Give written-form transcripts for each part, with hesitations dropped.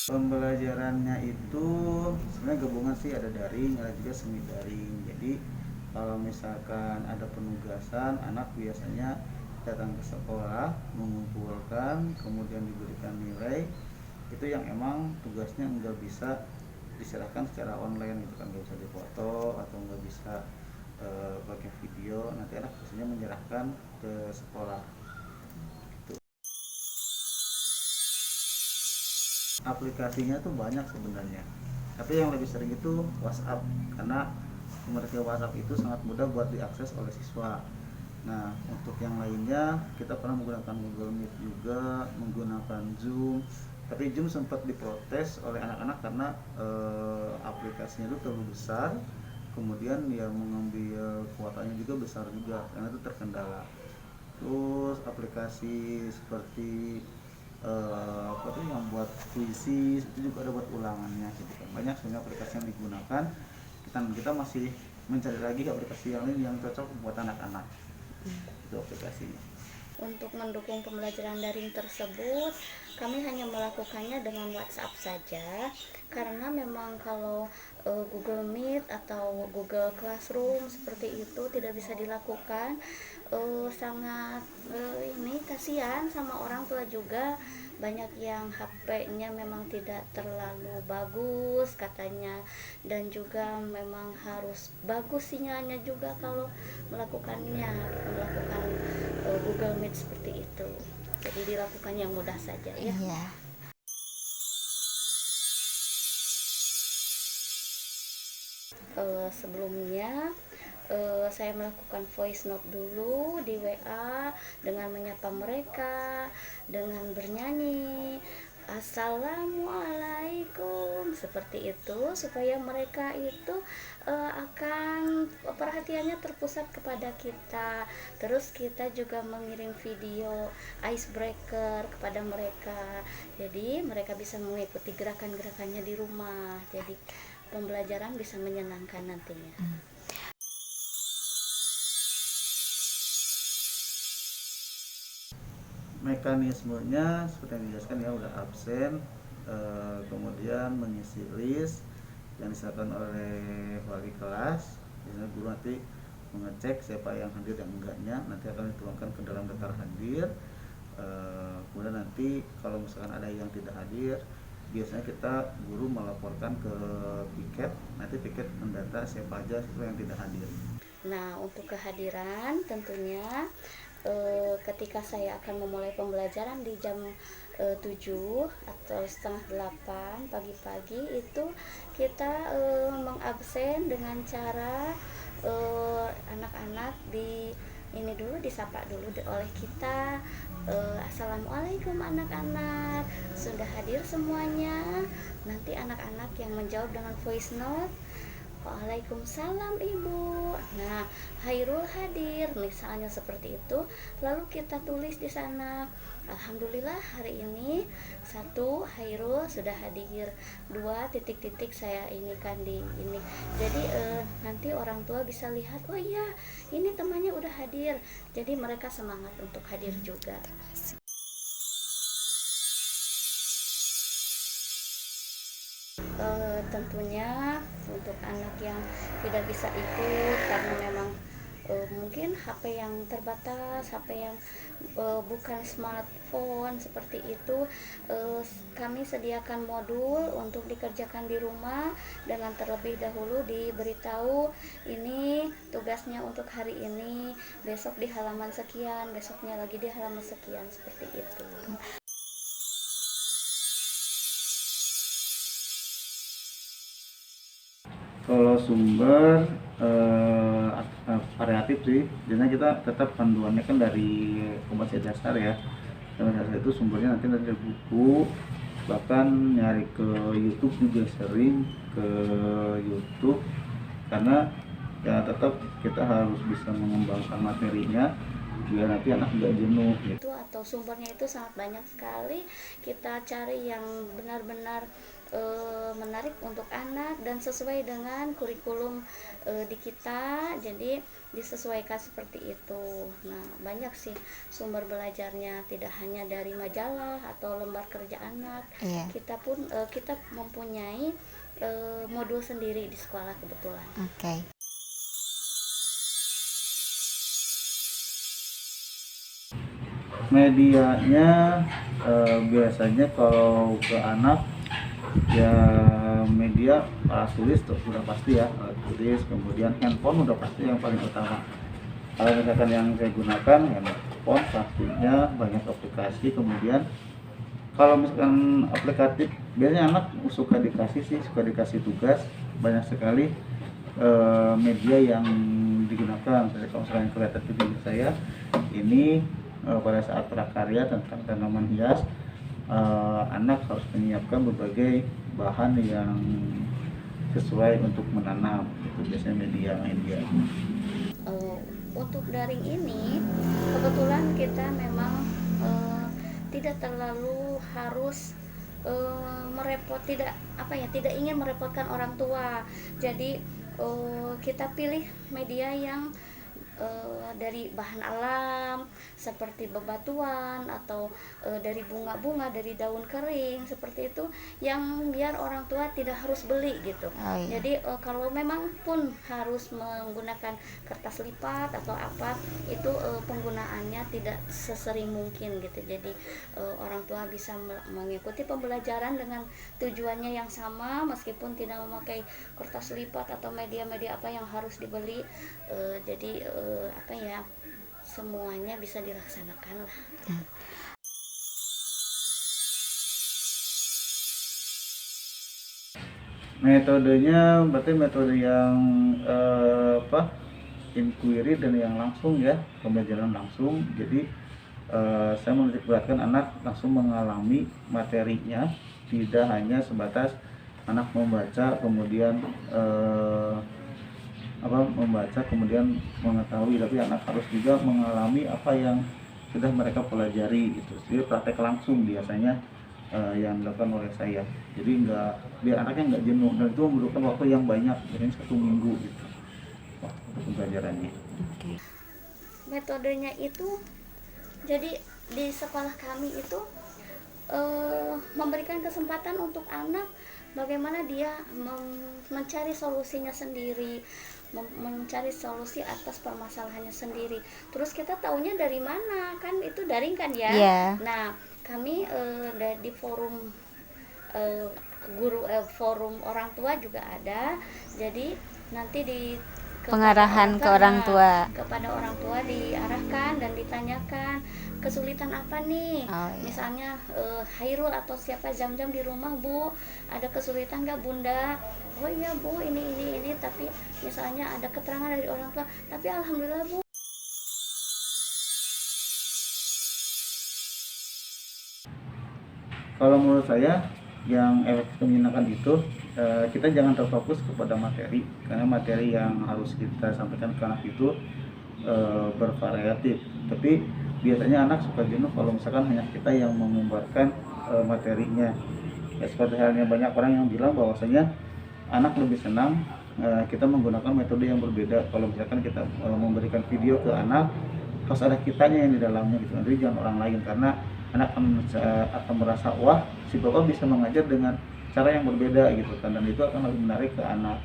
Pembelajarannya itu sebenarnya gabungan sih, ada daring, ada juga semi daring. Jadi kalau misalkan ada penugasan, anak biasanya datang ke sekolah, mengumpulkan, kemudian diberikan nilai. Itu yang emang tugasnya nggak bisa diserahkan secara online gitu kan, nggak bisa difoto atau nggak bisa pakai video. Nanti anak biasanya menyerahkan ke sekolah. Aplikasinya tuh banyak sebenarnya, tapi yang lebih sering itu WhatsApp, karena mereka WhatsApp itu sangat mudah buat diakses oleh siswa. Nah, untuk yang lainnya kita pernah menggunakan Google Meet juga, menggunakan Zoom. Tapi Zoom sempat diprotes oleh anak-anak karena aplikasinya itu terlalu besar, kemudian yang mengambil kuotanya juga besar juga, karena itu terkendala. Terus aplikasi seperti apa tuh yang buat puisi itu juga ada buat ulangannya gitu kan. Banyak sebenarnya aplikasi yang digunakan. Kita masih mencari lagi aplikasi yang lain yang cocok buat anak-anak. Itu aplikasinya. Untuk mendukung pembelajaran daring tersebut, kami hanya melakukannya dengan WhatsApp saja, karena memang kalau Google Meet atau Google Classroom seperti itu tidak bisa dilakukan. Sangat ini kasihan sama orang tua juga, banyak yang HP-nya memang tidak terlalu bagus katanya, dan juga memang harus bagus sinyalnya juga kalau melakukan Google Meet seperti itu. Jadi dilakukan yang mudah saja ya. Iya. Sebelumnya saya melakukan voice note dulu di WA dengan menyapa mereka, dengan bernyanyi Assalamualaikum seperti itu, supaya mereka itu akan perhatiannya terpusat kepada kita. Terus kita juga mengirim video icebreaker kepada mereka, jadi mereka bisa mengikuti gerakan-gerakannya di rumah. Jadi pembelajaran bisa menyenangkan nantinya. Mekanismenya seperti yang dijelaskan ya, udah absen, kemudian mengisi list yang diserahkan oleh wali kelas. Biasanya guru nanti mengecek siapa yang hadir dan enggaknya, nanti akan dituangkan ke dalam daftar hadir. Kemudian nanti kalau misalkan ada yang tidak hadir, biasanya kita guru melaporkan ke piket, nanti piket mendata siapa aja siswa yang tidak hadir. Nah, untuk kehadiran tentunya ketika saya akan memulai pembelajaran di jam 7 atau setengah 8 pagi-pagi itu kita mengabsen dengan cara anak-anak di ini dulu disapa dulu oleh kita. Assalamualaikum anak-anak, sudah hadir semuanya? Nanti anak-anak yang menjawab dengan voice note, Waalaikumsalam Ibu. Nah, Hairul hadir, misalnya seperti itu. Lalu kita tulis di sana, Alhamdulillah hari ini 1 Hairul sudah hadir, 2 titik-titik saya ini kan di ini. Jadi nanti orang tua bisa lihat, oh iya ini temannya udah hadir. Jadi mereka semangat untuk hadir juga. Tentunya untuk anak yang tidak bisa ikut karena memang mungkin HP yang terbatas, HP yang bukan smartphone seperti itu, kami sediakan modul untuk dikerjakan di rumah dengan terlebih dahulu diberitahu ini tugasnya untuk hari ini, besok di halaman sekian, besoknya lagi di halaman sekian, seperti itu. Kalau sumber variatif sih, karena kita tetap panduannya kan dari Kompas Dasar ya. Dan dasar itu sumbernya nanti dari buku, bahkan nyari ke YouTube juga sering ke YouTube, karena ya tetap kita harus bisa mengembangkan materinya biar nanti anak nggak jenuh gitu. Itu atau sumbernya itu sangat banyak sekali, kita cari yang benar-benar menarik untuk anak dan sesuai dengan kurikulum di kita. Jadi disesuaikan seperti itu. Nah, banyak sih sumber belajarnya, tidak hanya dari majalah atau lembar kerja anak. Iya. Kita mempunyai modul sendiri di sekolah kebetulan. Oke. Medianya biasanya kalau ke anak ya media alat tulis sudah pasti ya, alat tulis, kemudian handphone udah pasti yang paling utama. Kalau misalkan yang saya gunakan handphone pastinya banyak aplikasi, kemudian kalau misalkan aplikatif biasanya anak suka dikasih tugas, banyak sekali media yang digunakan. Jadi kalau misalkan kelihatan di video saya ini pada saat prakarya tentang tanaman hias, anak harus menyiapkan berbagai bahan yang sesuai untuk menanam. Itu biasanya media. Untuk daring ini kebetulan kita memang tidak terlalu harus tidak ingin merepotkan orang tua. Jadi kita pilih media yang dari bahan alam seperti bebatuan atau dari bunga-bunga, dari daun kering seperti itu, yang biar orang tua tidak harus beli gitu. Oh, iya. Jadi kalau memang pun harus menggunakan kertas lipat atau apa, itu penggunaannya tidak sesering mungkin gitu. Jadi orang tua bisa mengikuti pembelajaran dengan tujuannya yang sama meskipun tidak memakai kertas lipat atau media-media apa yang harus dibeli. Jadi semuanya bisa dilaksanakan lah. Metodenya berarti metode yang inquiry dan yang langsung ya, pembelajaran langsung. Jadi saya menitik beratkan anak langsung mengalami materinya, tidak hanya sebatas anak membaca kemudian mengetahui, tapi anak harus juga mengalami apa yang sudah mereka pelajari gitu. Jadi praktek langsung biasanya yang dilakukan oleh saya. Jadi biar anaknya nggak jenuh, dan itu membutuhkan waktu yang banyak, jadi 1 minggu gitu waktu pembelajarannya. Oke. Metodenya itu, jadi di sekolah kami itu memberikan kesempatan untuk anak bagaimana dia mencari solusinya sendiri, mencari solusi atas permasalahannya sendiri. Terus kita taunya dari mana, kan itu daring kan ya. Yeah. Nah, kami di forum forum orang tua juga ada. Jadi nanti pengarahan ke orang tua. Kepada orang tua diarahkan dan ditanyakan kesulitan apa nih. Oh, iya. Misalnya Hairul atau siapa jam-jam di rumah, Bu, ada kesulitan nggak Bunda? Oh iya Bu, ini, tapi misalnya ada keterangan dari orang tua, tapi alhamdulillah Bu. Kalau menurut saya yang efektif menyenangkan itu kita jangan terfokus kepada materi, karena materi yang harus kita sampaikan ke anak itu bervariatif. Tapi biasanya anak suka jenuh kalau misalkan hanya kita yang mengumbarkan materinya. Ya, seperti halnya banyak orang yang bilang bahwasanya anak lebih senang kita menggunakan metode yang berbeda. Kalau misalkan kita memberikan video ke anak, harus ada kitanya yang di dalamnya gitu, jadi jangan orang lain, karena anak akan merasa wah si bapak bisa mengajar dengan cara yang berbeda gitu kan, dan itu akan lebih menarik ke anak.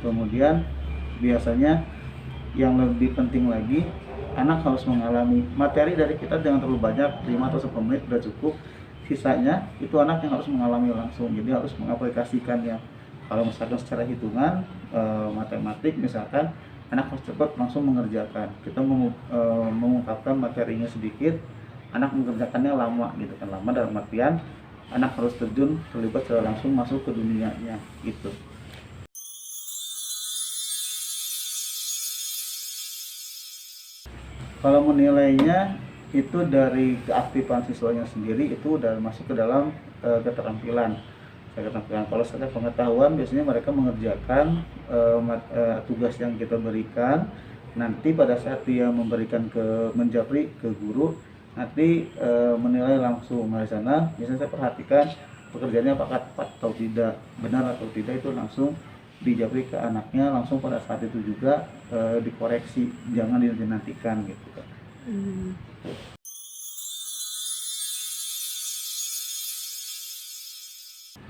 Kemudian biasanya yang lebih penting lagi, anak harus mengalami materi dari kita, jangan terlalu banyak, 5 atau 10 menit udah cukup. Sisanya itu anak yang harus mengalami langsung, jadi harus mengaplikasikannya. Kalau misalkan secara hitungan matematik misalkan, anak harus cepat langsung mengerjakan. Kita mengungkapkan materinya sedikit, anak mengerjakannya lama gitu kan. Lama dalam artian anak harus terlibat secara langsung, masuk ke dunianya gitu. Kalau menilainya itu dari keaktifan siswanya sendiri, itu udah masuk ke dalam keterampilan. Kalau secara pengetahuan biasanya mereka mengerjakan tugas yang kita berikan. Nanti pada saat dia menjapri ke guru, nanti menilai langsung. Dari sana biasanya saya perhatikan pekerjaannya apakah tepat atau tidak, benar atau tidak, itu langsung dijabri ke anaknya langsung pada saat itu juga, dikoreksi, jangan dinantikan gitu kan.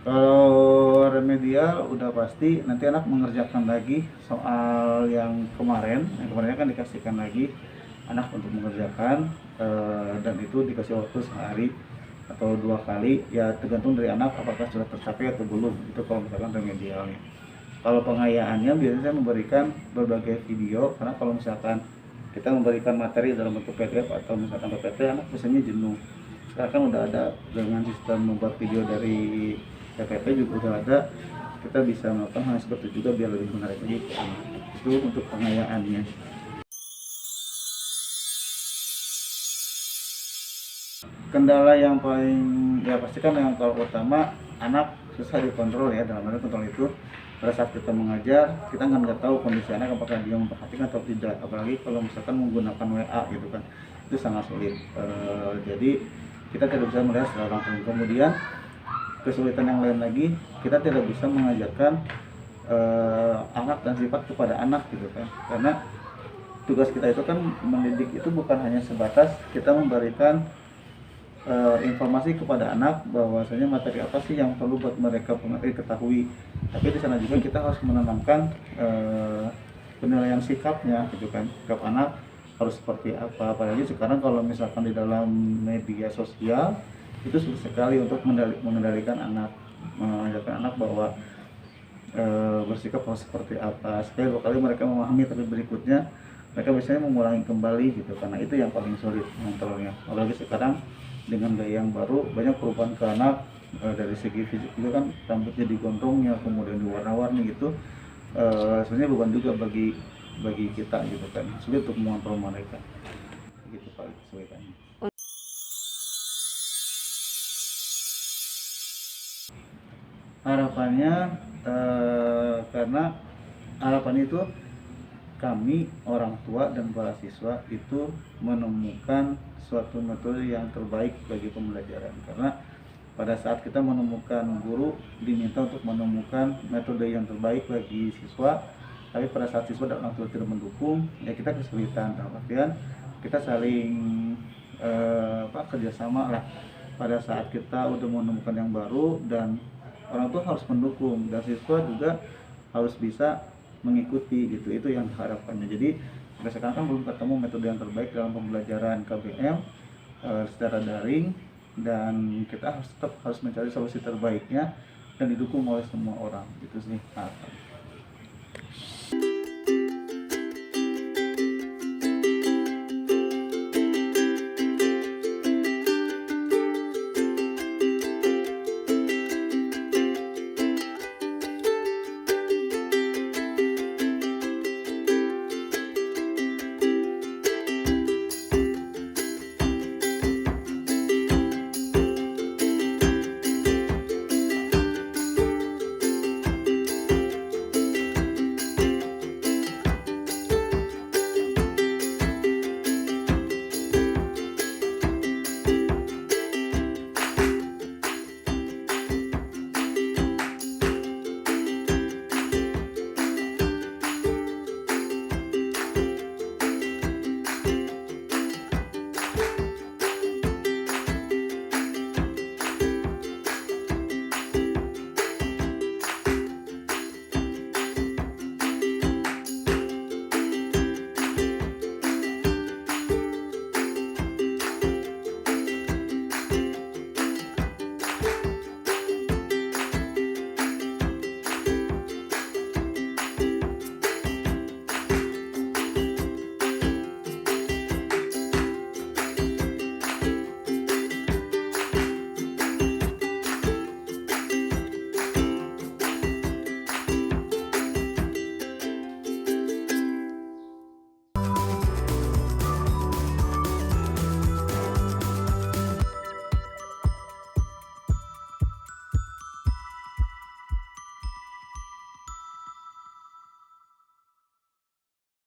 Kalau remedial udah pasti nanti anak mengerjakan lagi soal yang kemarin kan dikasihkan lagi anak untuk mengerjakan, dan itu dikasih waktu sehari atau 2 kali, ya tergantung dari anak apakah sudah tercapai atau belum. Itu kalau misalkan remedialnya. Kalau pengayaannya biasanya saya memberikan berbagai video, karena kalau misalkan kita memberikan materi dalam bentuk PDF atau misalkan PPT, anak biasanya jenuh. Sekarang kan udah ada dengan sistem membuat video dari PPT juga udah ada, kita bisa melakukan hal seperti itu juga biar lebih menarik lagi ke anak. Itu untuk pengayaannya. Kendala yang paling ya pastikan yang kalau utama anak susah dikontrol ya, dalam arti kontrol itu pada saat kita mengajar kita nggak tahu kondisi anak apakah dia memperhatikan atau tidak, apalagi kalau misalkan menggunakan WA gitu kan, itu sangat sulit. Jadi kita tidak bisa melihat secara langsung. Kemudian kesulitan yang lain lagi, kita tidak bisa mengajarkan anak dan sifat kepada anak gitu kan, karena tugas kita itu kan mendidik itu bukan hanya sebatas kita memberikan informasi kepada anak bahwasanya materi apa sih yang perlu buat mereka ketahui, tapi di sana juga kita harus menanamkan penilaian sikapnya gitu kan, sikap anak harus seperti apa. Apalagi sekarang kalau misalkan di dalam media sosial itu sulit sekali untuk mengendalikan anak, mengajarkan anak bahwa bersikap harus seperti apa. Sekali 2 kali mereka memahami, tapi berikutnya mereka biasanya mengulangi kembali gitu, karena itu yang paling sulit mengontrolnya. Apalagi sekarang dengan gaya yang baru banyak perubahan ke anak, dari segi fisik juga kan, rambutnya digondrongnya kemudian diwarna-warni gitu, sebenarnya beban juga bagi kita gitu kan, sulit untuk mengontrol mereka gitu Pak, kesulitannya. Harapannya karena harapan itu kami orang tua dan para siswa itu menemukan suatu metode yang terbaik bagi pembelajaran, karena pada saat kita menemukan guru diminta untuk menemukan metode yang terbaik bagi siswa, tapi pada saat siswa dan orang tua tidak mendukung, ya kita kesulitan. Dalam artian kita saling kerjasama lah. Pada saat kita udah menemukan yang baru dan orang tua harus mendukung dan siswa juga harus bisa mengikuti gitu, itu yang harapannya. Jadi sekarang kan belum ketemu metode yang terbaik dalam pembelajaran KBM secara daring, dan kita tetap harus mencari solusi terbaiknya dan didukung oleh semua orang, gitu sih harapan.